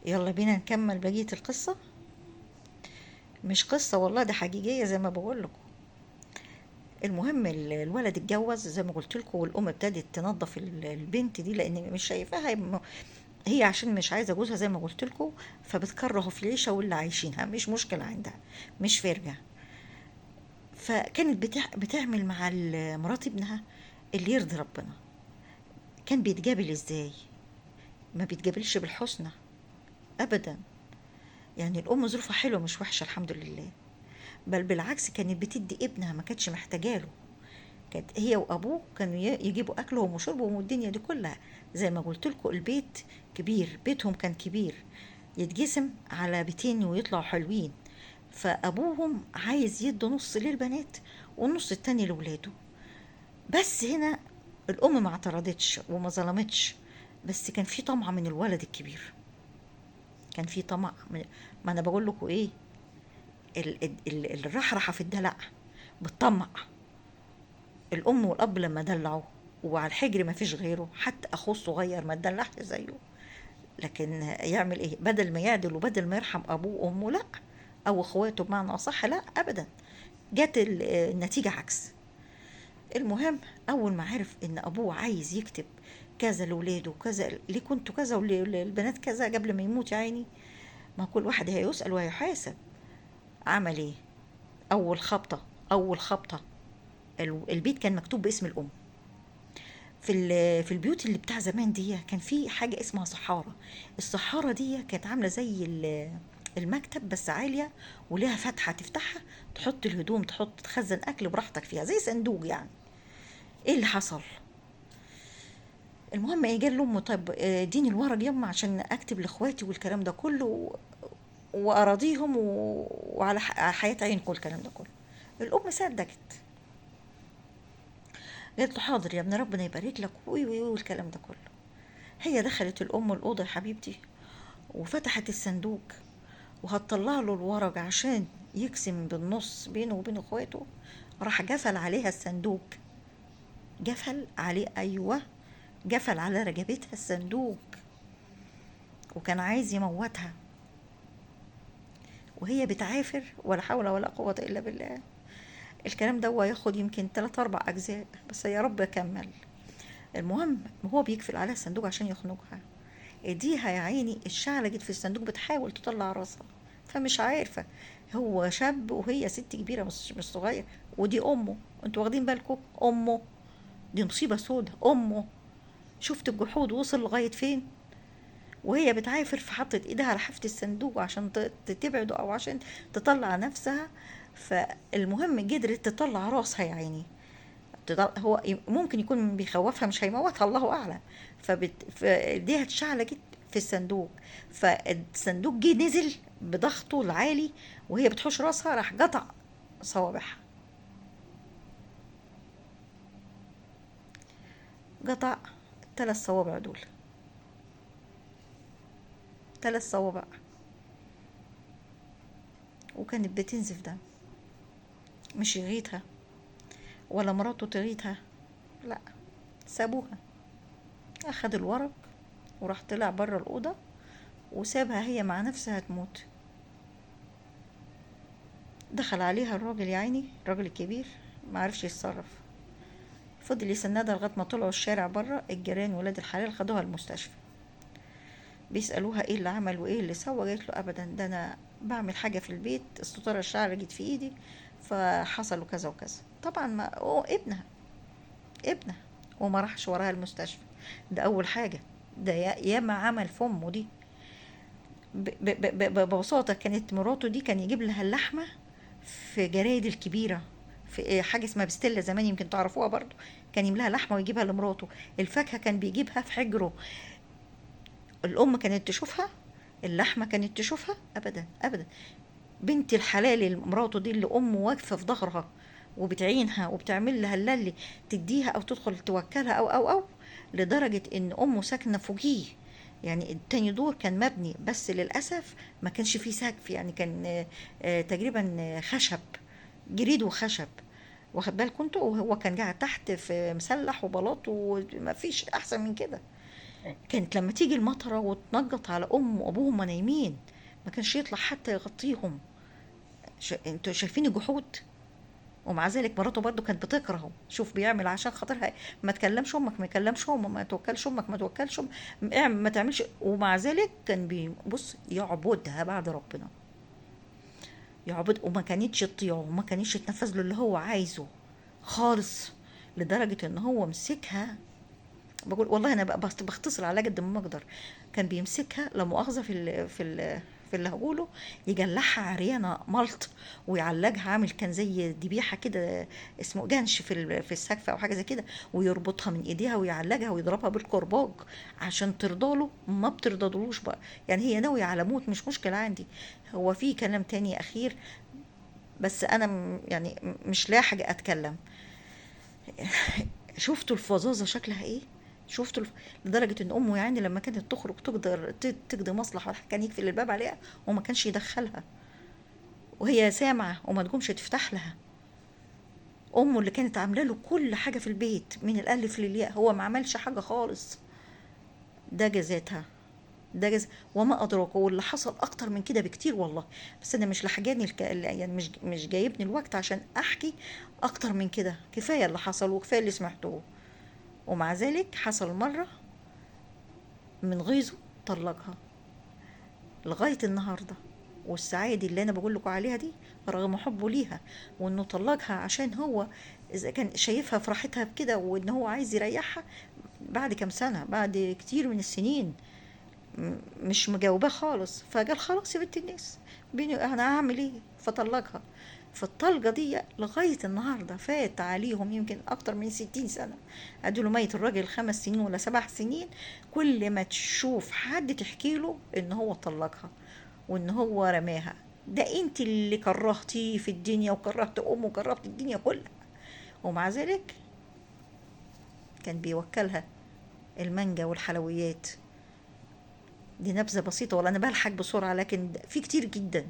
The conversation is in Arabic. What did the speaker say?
يلا بينا نكمل بقية القصة. مش قصة والله، ده حقيقية زي ما بقول لكم. المهم الولد اتجوز زي ما قلت لكم، والأم ابتدت تنظف البنت دي لأن مش شايفاها. هي عشان مش عايزة جوزها زي ما قلت لكم، فبتكرهه في العيشة واللي عايشينها، مش مشكلة عندها، مش فارقة. فكانت بتعمل مع مرات ابنها اللي يرضي ربنا. كان بيتقابل ازاي؟ ما بيتقابلش بالحسنى ابدا. يعني الام ظروفها حلوه مش وحشه الحمد لله، بل بالعكس كانت بتدي ابنها، ما كانتش محتاجاله. كانت هي وابوه كانوا يجيبوا اكلهم وشربهم والدنيا دي كلها. زي ما قلت لكم البيت كبير، بيتهم كان كبير، يتقسم على بيتين ويطلعوا حلوين. فابوهم عايز يدوا نص للبنات والنص التاني لولاده. بس هنا الام ما اعترضتش وما ظلمتش، بس كان في طمع من الولد الكبير. كان في طمع من، ما انا بقول لكم ايه، الرحرحه في الدلع بتطمع. الام والاب لما دلعوا وعلى الحجر ما فيش غيره، حتى اخوه الصغير ما اتدلعش زيه، لكن يعمل ايه؟ بدل ما يعدل وبدل ما يرحم ابوه وامه، لا، او اخواته بمعنى اصح، لا ابدا. جت النتيجه عكس. المهم، اول ما عرف ان ابوه عايز يكتب كذا لولاده وكذا ليه كنتوا كذا وللبنات كذا قبل ما يموت يا عيني، ما كل واحد هيسأل وهيحاسب. عمل ايه؟ اول خبطه، اول خبطه، البيت كان مكتوب باسم الام. في البيوت اللي بتاع زمان دي كان في حاجه اسمها صحاره. الصحاره دي كانت عامله زي المكتب بس عاليه، وليها فتحه تفتحها تحط الهدوم، تخزن اكل براحتك فيها زي صندوق يعني. ايه اللي حصل؟ المهم ايه، قال لامه طب اديني الورق يما عشان اكتب لاخواتي والكلام ده كله واراضيهم وعلى حياه عينكم الكلام ده كله. الام صدقت، قالت له حاضر يا ابني ربنا يبارك لك وي وي والكلام ده كله. هي دخلت الام الاوضه يا حبيبتي، وفتحت الصندوق، وهتطلع له الورق عشان يقسم بالنص بينه وبين اخواته. راح قفل عليها الصندوق، قفل عليه، ايوه، قفل على رقبتها الصندوق، وكان عايز يموتها وهي بتعافر. ولا حول ولا قوة إلا بالله. الكلام ده هو ياخد يمكن 3 4 أجزاء، بس يا رب أكمل. المهم هو بيقفل عليها الصندوق عشان يخنقها. ايديها يا عيني اتشعلقت في الصندوق بتحاول تطلع راسها، فمش عارفة. هو شاب وهي ست كبيرة، مش صغير. ودي أمه، انتوا واخدين بالكم؟ أمه، دي مصيبة سودة. أمه، شفت الجحود وصل لغاية فين؟ وهي بتعافر فحطت ايدها على حافة الصندوق عشان تبعده او عشان تطلع نفسها. فالمهم قدرت تطلع راسها يا عيني. هو ممكن يكون بيخوفها، مش هيموتها الله اعلم. فايديها اتشعلقت في الصندوق، فالصندوق جه نزل بضغطه العالي، وهي بتحوش راسها راح قطع صوابعها. قطع 3 صوابع دول، 3 صوابع، وكانت بتنزف دم. مش يغيتها ولا مراته تغيتها، لا، سابوها. اخد الورق وراح طلع بره الأوضة وسابها هي مع نفسها تموت. دخل عليها الراجل يا عيني، الراجل الكبير، ما عرفش يتصرف. فضل يسندها لغاية ما طلعوا الشارع بره. الجيران ولاد الحلال خدوها المستشفى، بيسألوها ايه اللي عمل وايه اللي سوى. قالت له ابدا، ده انا بعمل حاجة في البيت، الستارة الشعر جت في ايدي فحصل كذا وكذا. طبعا ما هو ابنها وما راحش وراها المستشفى. ده اول حاجة. ده ياما عمل في امه دي. ببساطة كانت مراته دي كان يجيب لها اللحمة في جرايد الكبيرة، في حاجة اسمها بستيلا زمان، يمكن تعرفوها برضو. كان يملاها لحمة ويجيبها لمراته. الفاكهة كان بيجيبها في حجره. الأم كانت تشوفها، اللحمة كانت تشوفها، أبدا أبدا. بنت الحلال مراته دي اللي أمه واقفة في ظهرها وبتعينها وبتعمل لها اللي تديها أو تدخل توكلها أو لدرجة إن أمه ساكنة فوقيه. يعني التاني دور كان مبني بس للأسف ما كانش فيه سقف، يعني كان تقريبا خشب، جريد وخشب. واخد بالكم انتوا؟ وهو كان قاعد تحت في مسلح وبلاط وما فيش أحسن من كده. كانت لما تيجي المطره وتنجط على ام وابوه هما نايمين، ما كانش يطلع حتى يغطيهم. انتوا شايفين الجحود؟ ومع ذلك مراته برضو كانت بتكرهه، شوف بيعمل عشان خاطرها، ما تكلمش امك، ما يكلمش امك، ما توكلش امك، ما توكلش اعمل ما تعملش، ومع ذلك كان بيبص يعبدها بعد ربنا، يعبد، وما كانتش تطيعه، وما كانتش تنفذ له اللي هو عايزه خالص، لدرجة ان هو مسكها. بقول والله انا بقى بختصر على قد ما اقدر. كان بيمسكها لا مؤاخذه في اللي هقوله، يجلعها عريانه ملط، ويعلقها عامل كان زي ذبيحه كده، اسمه جنش في السقف او حاجه زي كده، ويربطها من ايديها ويعلقها ويضربها بالكرباج عشان ترضاله، ما بترضالوش بقى. يعني هي ناويه على موت، مش مشكله عندي. هو في كلام تاني اخير، بس انا يعني مش لاحق اتكلم. شفتوا الفظاظة شكلها ايه؟ شفتوا لدرجة ان امه يعني لما كانت تخرج تقدر تقضي مصلحة كان يقفل الباب عليها وما كانش يدخلها، وهي سامعة وما تقومش تفتح لها. امه اللي كانت عاملة له كل حاجة في البيت من الالف للياء، هو ما عملش حاجة خالص. ده جزاتها، ده جز وما ادراك، واللي حصل اكتر من كده بكتير والله. بس انا مش لحقاني يعني مش جايبني الوقت عشان احكي اكتر من كده، كفايه اللي حصل وكفايه اللي سمعتوه. ومع ذلك حصل مره من غيظه طلقها لغاية النهاردة. والسعادة اللي أنا بقول لكم عليها دي رغم حبه ليها، وإنه طلقها عشان هو إذا كان شايفها فرحتها بكده، وإن هو عايز يريحها بعد كام سنة، بعد كتير من السنين، مش مجاوباه خالص، فقال خلاص يا بنت الناس، بيني أنا هعمل إيه؟ فطلقها. فالطلقة دي لغاية النهاردة فات عليهم يمكن أكتر من 60 سنة، أدوله ميت الراجل 5 سنين ولا 7 سنين. كل ما تشوف حد تحكي له إن هو طلقها وإن هو رماها. ده أنت اللي كرهتيه في الدنيا وكرهت أمه وكرهت الدنيا كلها، ومع ذلك كان بيوكلها المانجا والحلويات. دي نبذة بسيطة، ولا أنا بلحق بسرعة، لكن في كتير جدا.